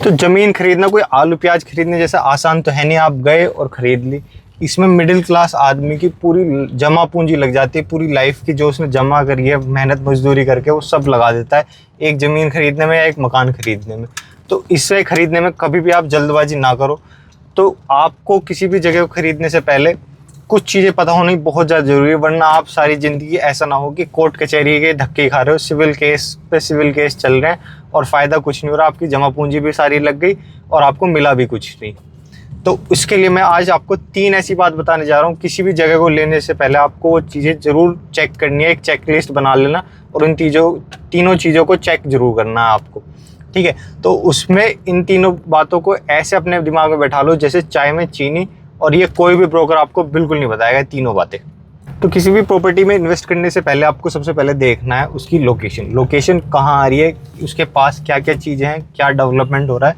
तो ज़मीन खरीदना कोई आलू प्याज खरीदने जैसा आसान तो है नहीं, आप गए और ख़रीद ली। इसमें मिडिल क्लास आदमी की पूरी जमा पूंजी लग जाती है, पूरी लाइफ की जो उसने जमा करी है मेहनत मजदूरी करके वो सब लगा देता है एक ज़मीन खरीदने में या एक मकान खरीदने में। तो इससे खरीदने में कभी भी आप जल्दबाजी ना करो। तो आपको किसी भी जगह को खरीदने से पहले कुछ चीज़ें पता होनी बहुत ज़्यादा ज़रूरी है, वरना आप सारी ज़िंदगी ऐसा ना हो कि कोर्ट कचहरी के धक्के खा रहे हो, सिविल केस पे सिविल केस चल रहे हैं और फ़ायदा कुछ नहीं हो रहा, आपकी जमा पूंजी भी सारी लग गई और आपको मिला भी कुछ नहीं। तो इसके लिए मैं आज आपको 3 ऐसी बात बताने जा रहा हूँ। किसी भी जगह को लेने से पहले आपको वो चीज़ें ज़रूर चेक करनी है, एक चेक लिस्ट बना लेना और इन तीनों चीज़ों को चेक ज़रूर करना है आपको, ठीक है। तो उसमें इन तीनों बातों को ऐसे अपने दिमाग में बैठा लो जैसे चाय में चीनी, और ये कोई भी ब्रोकर आपको बिल्कुल नहीं बताएगा तीनों बातें। तो किसी भी प्रॉपर्टी में इन्वेस्ट करने से पहले आपको सबसे पहले देखना है उसकी लोकेशन कहाँ आ रही है, उसके पास क्या क्या चीज़ें हैं, क्या डेवलपमेंट हो रहा है,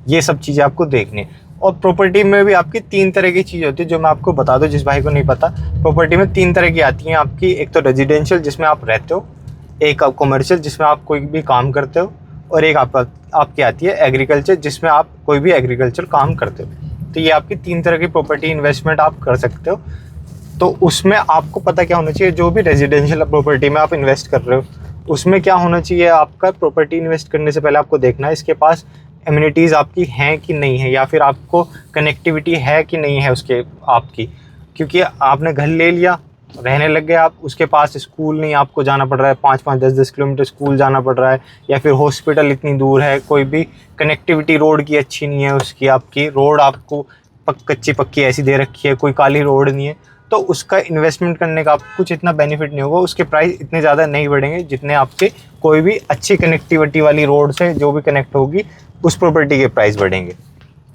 ये सब चीज़ें आपको देखनी है। और प्रॉपर्टी में भी आपकी 3 तरह की चीज़ होती है जो मैं आपको बता दूं जिस भाई को नहीं पता। प्रॉपर्टी में 3 तरह की आती हैं आपकी, एक तो रेजिडेंशियल जिसमें आप रहते हो, एक आप कमर्शियल जिसमें आप कोई भी काम करते हो, और एक आपकी आती है एग्रीकल्चर जिसमें आप कोई भी एग्रीकल्चर काम करते हो। तो ये आपकी 3 तरह की प्रॉपर्टी इन्वेस्टमेंट आप कर सकते हो। तो उसमें आपको पता क्या होना चाहिए, जो भी रेजिडेंशियल प्रॉपर्टी में आप इन्वेस्ट कर रहे हो उसमें क्या होना चाहिए, आपका प्रॉपर्टी इन्वेस्ट करने से पहले आपको देखना है इसके पास एमिनिटीज़ आपकी हैं कि नहीं है, या फिर आपको कनेक्टिविटी है कि नहीं है उसके आपकी। क्योंकि आपने घर ले लिया, रहने लग गए आप, उसके पास स्कूल नहीं, आपको जाना पड़ रहा है 5-5 10-10 किलोमीटर स्कूल जाना पड़ रहा है, या फिर हॉस्पिटल इतनी दूर है, कोई भी कनेक्टिविटी रोड की अच्छी नहीं है उसकी, आपकी रोड आपको कच्ची पक्की ऐसी दे रखी है, कोई काली रोड नहीं है, तो उसका इन्वेस्टमेंट करने का आपको कुछ इतना बेनिफिट नहीं होगा, उसके प्राइस इतने ज़्यादा नहीं बढ़ेंगे जितने आपके कोई भी अच्छी कनेक्टिविटी वाली रोड से जो भी कनेक्ट होगी उस प्रॉपर्टी के प्राइस बढ़ेंगे।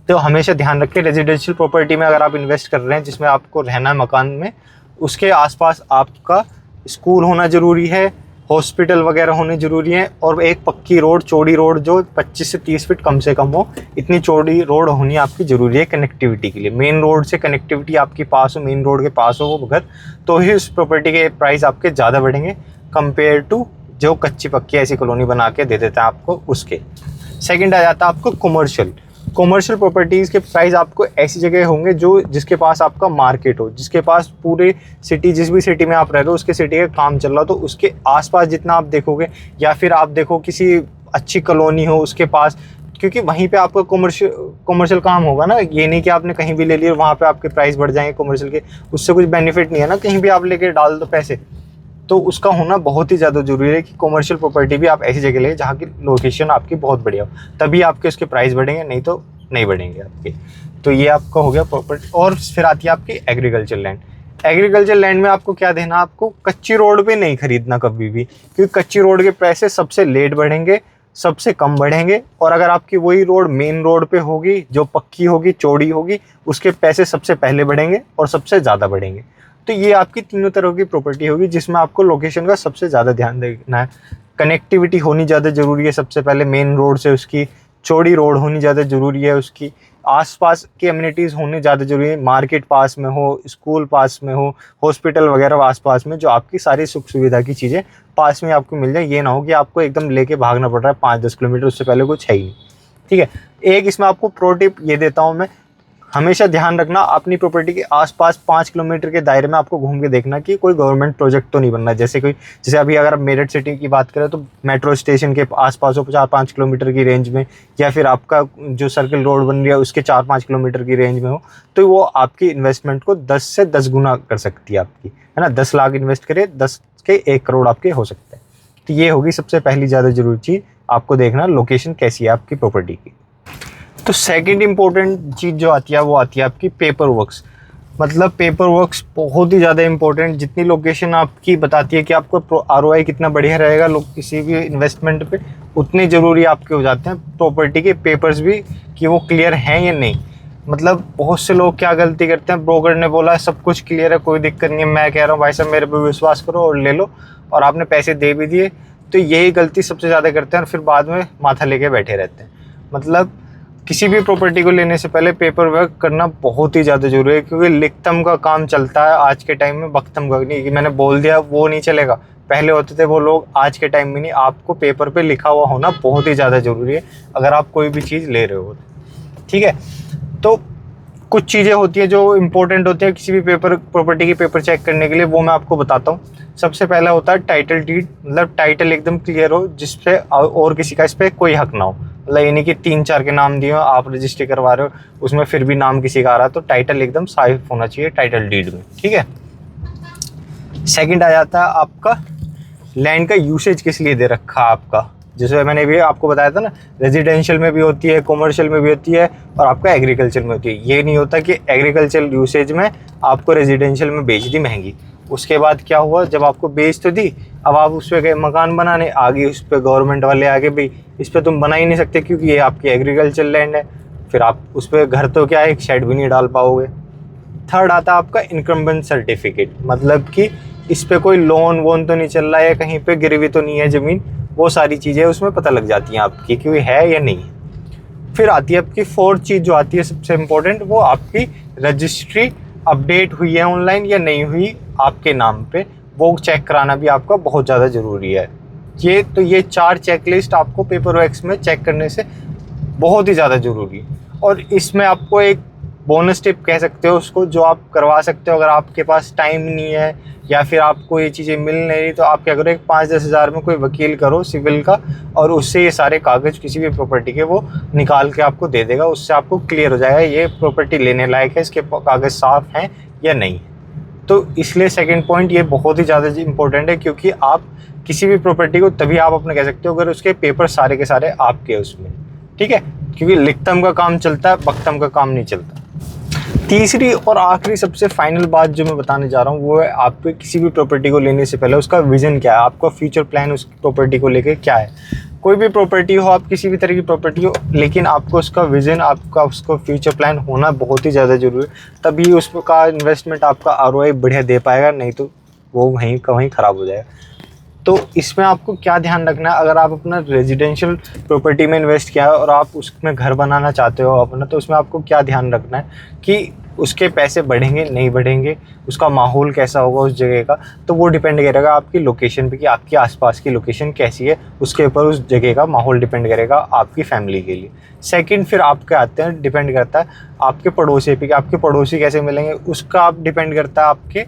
तो हमेशा ध्यान रखें रेजिडेंशियल प्रॉपर्टी में अगर आप इन्वेस्ट कर रहे हैं जिसमें आपको रहना है मकान में, उसके आसपास आपका स्कूल होना ज़रूरी है, हॉस्पिटल वगैरह होने ज़रूरी है, और एक पक्की रोड, चौड़ी रोड जो 25 से 30 फीट कम से कम हो, इतनी चौड़ी रोड होनी आपकी ज़रूरी है कनेक्टिविटी के लिए। मेन रोड से कनेक्टिविटी आपके पास हो, मेन रोड के पास हो वो घर, तो ही उस प्रॉपर्टी के प्राइस आपके ज़्यादा बढ़ेंगे कंपेयर टू जो कच्ची पक्की ऐसी कॉलोनी बना के दे देता है आपको उसके। सेकेंड आ जाता है आपको कमर्शियल प्रॉपर्टीज़ के प्राइस आपको ऐसी जगह होंगे जो जिसके पास आपका मार्केट हो, जिसके पास पूरे सिटी, जिस भी सिटी में आप रह रहे हो उसके सिटी का काम चल रहा हो, तो उसके आसपास जितना आप देखोगे, या फिर आप देखो किसी अच्छी कॉलोनी हो उसके पास, क्योंकि वहीं पे आपका कमर्शियल काम होगा ना। ये नहीं कि आपने कहीं भी ले लिया वहाँ पे आपके प्राइस बढ़ जाएंगे कमर्शियल के, उससे कुछ बेनिफिट नहीं है ना, कहीं भी आप लेके डाल दो पैसे। तो उसका होना बहुत ही ज़्यादा ज़रूरी है कि कमर्शियल प्रॉपर्टी भी आप ऐसी जगह लें जहाँ की लोकेशन आपकी बहुत बढ़िया हो, तभी आपके उसके प्राइस बढ़ेंगे, नहीं तो नहीं बढ़ेंगे आपके। तो ये आपका हो गया प्रॉपर्टी। और फिर आती है आपकी एग्रीकल्चर लैंड में आपको क्या देना, आपको कच्ची रोड पे नहीं खरीदना कभी भी, क्योंकि कच्ची रोड के पैसे सबसे लेट बढ़ेंगे, सबसे कम बढ़ेंगे, और अगर आपकी वही रोड मेन रोड पे होगी जो पक्की होगी, चौड़ी होगी, उसके पैसे सबसे पहले बढ़ेंगे और सबसे ज़्यादा बढ़ेंगे। तो ये आपकी तीनों तरह की प्रॉपर्टी होगी जिसमें आपको लोकेशन का सबसे ज़्यादा ध्यान देना है। कनेक्टिविटी होनी ज़्यादा ज़रूरी है सबसे पहले मेन रोड से, उसकी चौड़ी रोड होनी ज़्यादा ज़रूरी है, उसकी आसपास की एमिनिटीज़ होनी ज़्यादा ज़रूरी है, मार्केट पास में हो, स्कूल पास में हो, हॉस्पिटल वगैरह आसपास में, जो आपकी सारी सुख सुविधा की चीज़ें पास में आपको मिल जाए। ये ना हो कि आपको एकदम लेके भागना पड़ रहा है 5-10 किलोमीटर, उससे पहले कुछ है ही नहीं, ठीक है। एक इसमें आपको प्रो टिप ये देता हूँ मैं, हमेशा ध्यान रखना अपनी प्रॉपर्टी के आसपास 5 किलोमीटर के दायरे में आपको घूम के देखना कि कोई गवर्नमेंट प्रोजेक्ट तो नहीं बनना। जैसे अभी अगर आप मेरठ सिटी की बात करें तो मेट्रो स्टेशन के आसपास हो 4-5 किलोमीटर की रेंज में, या फिर आपका जो सर्किल रोड बन रही है उसके 4-5 किलोमीटर की रेंज में हो, तो वो आपकी इन्वेस्टमेंट को 10 से 10 गुना कर सकती है आपकी, है ना। 10 लाख इन्वेस्ट करे, 10 के 1 करोड़ आपके हो सकते हैं। तो ये होगी सबसे पहली ज़्यादा जरूरी चीज़, आपको देखना लोकेशन कैसी है आपकी प्रॉपर्टी की। तो सेकंड इम्पोर्टेंट चीज़ जो आती है वो आती है आपकी पेपर वर्क्स। मतलब पेपर वर्क्स बहुत ही ज़्यादा इम्पोर्टेंट, जितनी लोकेशन आपकी बताती है कि आपको आरओआई कितना बढ़िया रहेगा लोग किसी भी इन्वेस्टमेंट पे, उतने ज़रूरी आपके हो जाते हैं प्रॉपर्टी के पेपर्स भी कि वो क्लियर हैं या नहीं। मतलब बहुत से लोग क्या गलती करते हैं, ब्रोकर ने बोला सब कुछ क्लियर है, कोई दिक्कत नहीं है, मैं कह रहा हूँ भाई साहब मेरे पे विश्वास करो और ले लो, और आपने पैसे दे भी दिए, तो यही गलती सबसे ज़्यादा करते हैं और फिर बाद में माथा लेके बैठे रहते हैं। मतलब किसी भी प्रॉपर्टी को लेने से पहले पेपर वर्क करना बहुत ही ज़्यादा जरूरी है, क्योंकि लिखतम का काम चलता है आज के टाइम में, बख्तम का नहीं कि मैंने बोल दिया वो नहीं चलेगा। पहले होते थे वो लोग, आज के टाइम में नहीं। आपको पेपर पे लिखा हुआ होना बहुत ही ज़्यादा ज़रूरी है अगर आप कोई भी चीज़ ले रहे हो, ठीक है। तो कुछ चीज़ें होती हैं जो इम्पोर्टेंट होती हैं किसी भी पेपर प्रॉपर्टी की पेपर चेक करने के लिए, वो मैं आपको बताता हूँ। सबसे पहला होता है टाइटल डीड, मतलब टाइटल एकदम क्लियर हो जिसपे और किसी का इस पर कोई हक ना हो। मतलब ये नहीं कि 3-4 के नाम दिए हो, आप रजिस्ट्री करवा रहे हो, उसमें फिर भी नाम किसी का आ रहा है, तो टाइटल एकदम साफ होना चाहिए टाइटल डीड में, ठीक है। सेकंड आ जाता है आपका लैंड का यूसेज किस लिए दे रखा है आपका। जैसे मैंने भी आपको बताया था ना, रेजिडेंशियल में भी होती है, कॉमर्शियल में भी होती है, और आपका एग्रीकल्चर में होती है। ये नहीं होता कि एग्रीकल्चर यूसेज में आपको रेजिडेंशियल में बेच दी महंगी, उसके बाद क्या हुआ, जब आपको बेच तो दी, अब आप उस पर गए मकान बनाने, आगे उस पर गवर्नमेंट वाले आगे भाई इस पर तुम बना ही नहीं सकते क्योंकि ये आपकी एग्रीकल्चर लैंड है, फिर आप उस पर घर तो क्या है, एक शेड भी नहीं डाल पाओगे। थर्ड आता है आपका इनकम्बेंस सर्टिफिकेट, मतलब कि इस पे कोई लोन वोन तो नहीं चल रहा है, कहीं पे गिरवी तो नहीं है ज़मीन, वो सारी चीज़ें उसमें पता लग जाती हैं आपकी कि है या नहीं। फिर आती है आपकी फोर्थ चीज़ जो आती है सबसे इम्पोर्टेंट, वो आपकी रजिस्ट्री अपडेट हुई है ऑनलाइन या नहीं हुई आपके नाम पे, वो चेक कराना भी आपका बहुत ज़्यादा ज़रूरी है। ये 4 चेकलिस्ट आपको पेपर वर्क्स में चेक करने से बहुत ही ज़्यादा ज़रूरी है। और इसमें आपको एक बोनस टिप कह सकते हो उसको, जो आप करवा सकते हो अगर आपके पास टाइम नहीं है या फिर आपको ये चीज़ें मिल नहीं रही, तो आप क्या करो, एक 5-10 हज़ार में कोई वकील करो सिविल का, और उससे ये सारे कागज़ किसी भी प्रॉपर्टी के वो निकाल के आपको दे देगा। उससे आपको क्लियर हो जाएगा ये प्रॉपर्टी लेने लायक है, इसके कागज़ साफ़ हैं या नहीं। तो इसलिए सेकंड पॉइंट ये बहुत ही ज़्यादा इंपॉर्टेंट है, क्योंकि आप किसी भी प्रॉपर्टी को तभी आप अपने कह सकते हो अगर उसके पेपर सारे के सारे आपके उसमें, ठीक है, क्योंकि लिखतम का काम चलता है, बख्तम का काम नहीं चलता। तीसरी और आखिरी सबसे फाइनल बात जो मैं बताने जा रहा हूँ वो है, आपको किसी भी प्रॉपर्टी को लेने से पहले उसका विजन क्या है, आपका फ्यूचर प्लान उस प्रॉपर्टी को लेके क्या है। कोई भी प्रॉपर्टी हो, आप किसी भी तरह की प्रॉपर्टी हो, लेकिन आपको उसका विजन, आपका उसका फ्यूचर प्लान होना बहुत ही ज़्यादा ज़रूरी है, तभी उसका इन्वेस्टमेंट आपका आरओआई बढ़िया दे पाएगा, नहीं तो वो वहीं का वहीं ख़राब हो जाएगा। तो इसमें आपको क्या ध्यान रखना है, अगर आप अपना रेजिडेंशियल प्रॉपर्टी में इन्वेस्ट किया है और आप उसमें घर बनाना चाहते हो अपना, तो उसमें आपको क्या ध्यान रखना है कि उसके पैसे बढ़ेंगे नहीं बढ़ेंगे, उसका माहौल कैसा होगा उस जगह का, तो वो डिपेंड करेगा आपकी लोकेशन पे कि आपके आसपास की लोकेशन कैसी है, उसके ऊपर उस जगह का माहौल डिपेंड करेगा आपकी फैमिली के लिए। सेकंड फिर आपके आते हैं, डिपेंड करता है आपके पड़ोसी पे कि आपके पड़ोसी कैसे मिलेंगे, उसका आप डिपेंड करता है आपके,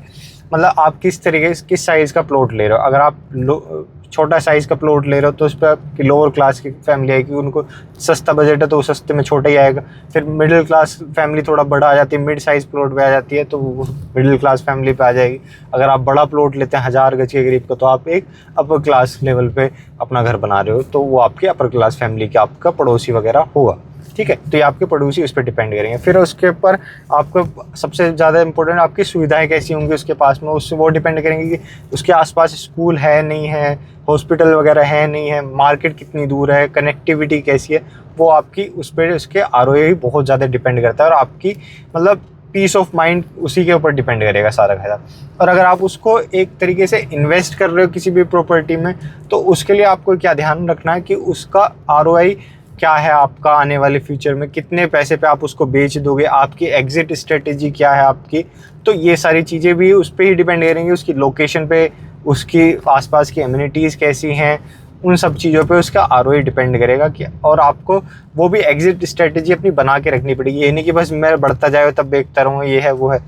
मतलब आप किस तरीके से किस साइज़ का प्लॉट ले रहे हो। अगर आप छोटा साइज़ का प्लॉट ले रहे हो तो उस पर आपकी लोअर क्लास की फैमिली आएगी, उनको सस्ता बजट है तो सस्ते में छोटा ही आएगा। फिर मिडिल क्लास फैमिली थोड़ा बड़ा आ जाती है, मिड साइज़ प्लॉट पे आ जाती है, तो वो मिडिल क्लास फैमिली पे आ जाएगी। अगर आप बड़ा प्लॉट लेते हैं 1000 गज के करीब का, तो आप एक अपर क्लास लेवल पे अपना घर बना रहे हो, तो वो आपकी अपर क्लास फैमिली का आपका पड़ोसी वगैरह होगा, ठीक है। तो ये आपके पड़ोसी उस पर डिपेंड करेंगे। फिर उसके ऊपर आपको सबसे ज़्यादा इंपॉर्टेंट आपकी सुविधाएं कैसी होंगी उसके पास में, उससे वो डिपेंड करेंगे कि उसके आसपास स्कूल है नहीं है, हॉस्पिटल वगैरह है नहीं है, मार्केट कितनी दूर है, कनेक्टिविटी कैसी है, वो आपकी उस पर उसके आरओआई बहुत ज़्यादा डिपेंड करता है। और आपकी मतलब पीस ऑफ माइंड उसी के ऊपर डिपेंड करेगा सारा का सारा। और अगर आप उसको एक तरीके से इन्वेस्ट कर रहे हो किसी भी प्रॉपर्टी में, तो उसके लिए आपको क्या ध्यान रखना है कि उसका आरओआई क्या है, आपका आने वाले फ्यूचर में कितने पैसे पे आप उसको बेच दोगे, आपकी एग्जिट स्ट्रेटेजी क्या है आपकी। तो ये सारी चीज़ें भी उस पर ही डिपेंड करेंगी, उसकी लोकेशन पे, उसकी आसपास की एमिनिटीज़ कैसी हैं, उन सब चीज़ों पे उसका आरओआई डिपेंड करेगा कि, और आपको वो भी एग्जिट स्ट्रेटेजी अपनी बना के रखनी पड़ेगी। ये नहीं कि बस मैं बढ़ता जाए तब बेचता रहूँ, ये है वो है।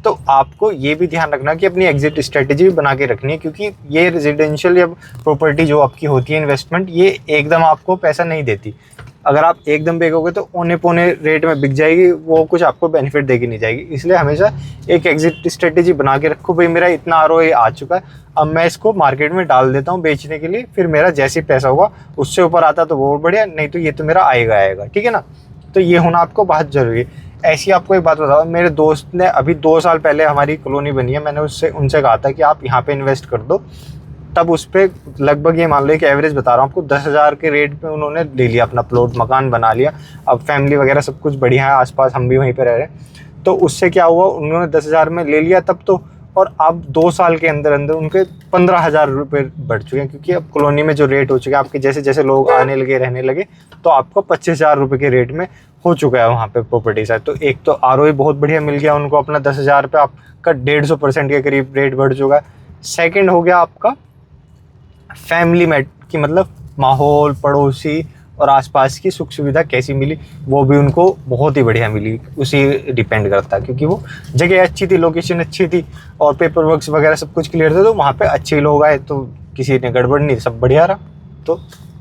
तो आपको ये भी ध्यान रखना कि अपनी एग्जिट स्ट्रेटेजी बना के रखनी है, क्योंकि ये रेजिडेंशियल या प्रॉपर्टी जो आपकी होती है इन्वेस्टमेंट, ये एकदम आपको पैसा नहीं देती। अगर आप एकदम बेचोगे तो औने पौने रेट में बिक जाएगी, वो कुछ आपको बेनिफिट देगी नहीं जाएगी। इसलिए हमेशा एक एग्जिट स्ट्रेटेजी बना के रखो, भाई मेरा इतना आरओआई आ चुका है, अब मैं इसको मार्केट में डाल देता हूँ बेचने के लिए, फिर मेरा जैसे पैसा होगा उससे ऊपर आता तो वो बढ़िया, नहीं तो ये तो मेरा आएगा, ठीक है ना। तो ये होना आपको बहुत ज़रूरी है। ऐसी आपको एक बात बताओ, मेरे दोस्त ने अभी 2 साल पहले हमारी कॉलोनी बनी है, मैंने उनसे कहा था कि आप यहाँ पे इन्वेस्ट कर दो, तब उस पर लगभग ये मान लो कि एवरेज बता रहा हूँ आपको 10,000 के रेट पे उन्होंने ले लिया अपना प्लॉट, मकान बना लिया। अब फैमिली वगैरह सब कुछ बढ़िया है, आसपास हम भी वहीं पे रह रहे हैं। तो उससे क्या हुआ, उन्होंने 10,000 में ले लिया तब तो, और अब 2 साल के अंदर अंदर उनके 15,000 रुपये बढ़ चुके हैं, क्योंकि अब कॉलोनी में जो रेट हो चुके हैं, आपके जैसे जैसे लोग आने लगे रहने लगे, तो आपको 25,000 रुपये के रेट में हो चुका है वहाँ पे प्रॉपर्टी साइड। तो एक तो आरओआई बहुत बढ़िया मिल गया उनको, अपना 10,000 पे आपका 150% के करीब रेट बढ़ चुका है। सेकंड हो गया आपका फैमिली में की मतलब माहौल, पड़ोसी और आसपास की सुख सुविधा कैसी मिली, वो भी उनको बहुत ही बढ़िया मिली, उसी डिपेंड करता है। क्योंकि वो जगह अच्छी थी, लोकेशन अच्छी थी और पेपर वर्क्स वगैरह सब कुछ क्लियर था, तो वहाँ पे अच्छे लोग आए, तो किसी ने गड़बड़ नहीं, सब बढ़िया रहा। तो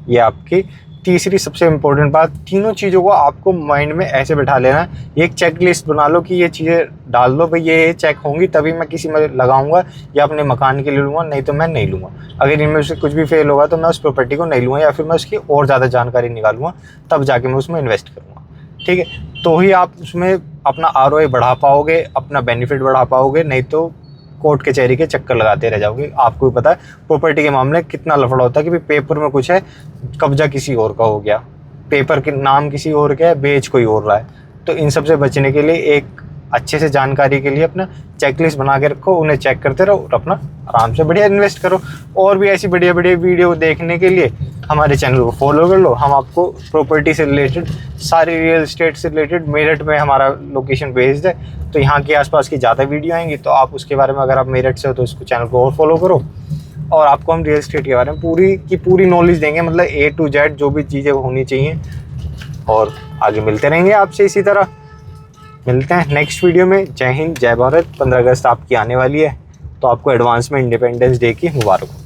ये आपकी तीसरी सबसे इम्पोर्टेंट बात। तीनों चीज़ों को आपको माइंड में ऐसे बैठा लेना, एक चेक लिस्ट बना लो कि ये चीज़ें डाल दो भाई, ये चेक होंगी तभी मैं किसी में लगाऊंगा या अपने मकान के लिए लूँगा, नहीं तो मैं नहीं लूँगा। अगर इनमें से कुछ भी फेल होगा तो मैं उस प्रॉपर्टी को नहीं लूँगा, या फिर मैं उसकी और ज़्यादा जानकारी निकालूंगा, तब जाके मैं उसमें इन्वेस्ट करूँगा। ठीक है, तो ही आप उसमें अपना ROI बढ़ा पाओगे, अपना बेनिफिट बढ़ा पाओगे, नहीं तो कोर्ट कचहरी के चक्कर लगाते रह जाओगे। आपको भी पता है प्रॉपर्टी के मामले कितना लफड़ा होता है कि पेपर में कुछ है, कब्जा किसी और का हो गया, पेपर के नाम किसी और का है, बेच कोई और रहा है। तो इन सब से बचने के लिए एक अच्छे से जानकारी के लिए अपना चेकलिस्ट बना के रखो, उन्हें चेक करते रहो और अपना आराम से बढ़िया इन्वेस्ट करो। और भी ऐसी बढ़िया बढ़िया वीडियो देखने के लिए हमारे चैनल को फॉलो कर लो। हम आपको प्रॉपर्टी से रिलेटेड, सारी रियल एस्टेट से रिलेटेड, मेरठ में हमारा लोकेशन बेस्ड है, तो यहाँ के आसपास की ज़्यादा वीडियो आएंगी, तो आप उसके बारे में, अगर आप मेरठ से हो तो उसको चैनल को और फॉलो करो। और आपको हम रियल एस्टेट के बारे में पूरी की पूरी नॉलेज देंगे, मतलब A to Z जो भी चीज़ें होनी चाहिए। और आगे मिलते रहेंगे आपसे इसी तरह। मिलते हैं नेक्स्ट वीडियो में। जय हिंद, जय भारत। 15 अगस्त आपकी आने वाली है, तो आपको एडवांस में इंडिपेंडेंस डे की मुबारक हो।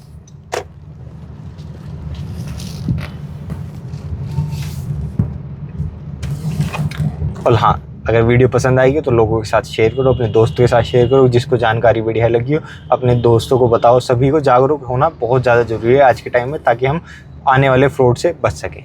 और हाँ, अगर वीडियो पसंद आएगी तो लोगों के साथ शेयर करो, अपने दोस्तों के साथ शेयर करो, जिसको जानकारी बढ़िया लगी हो अपने दोस्तों को बताओ। सभी को जागरूक होना बहुत ज़्यादा ज़रूरी है आज के टाइम में, ताकि हम आने वाले फ्रॉड से बच सकें।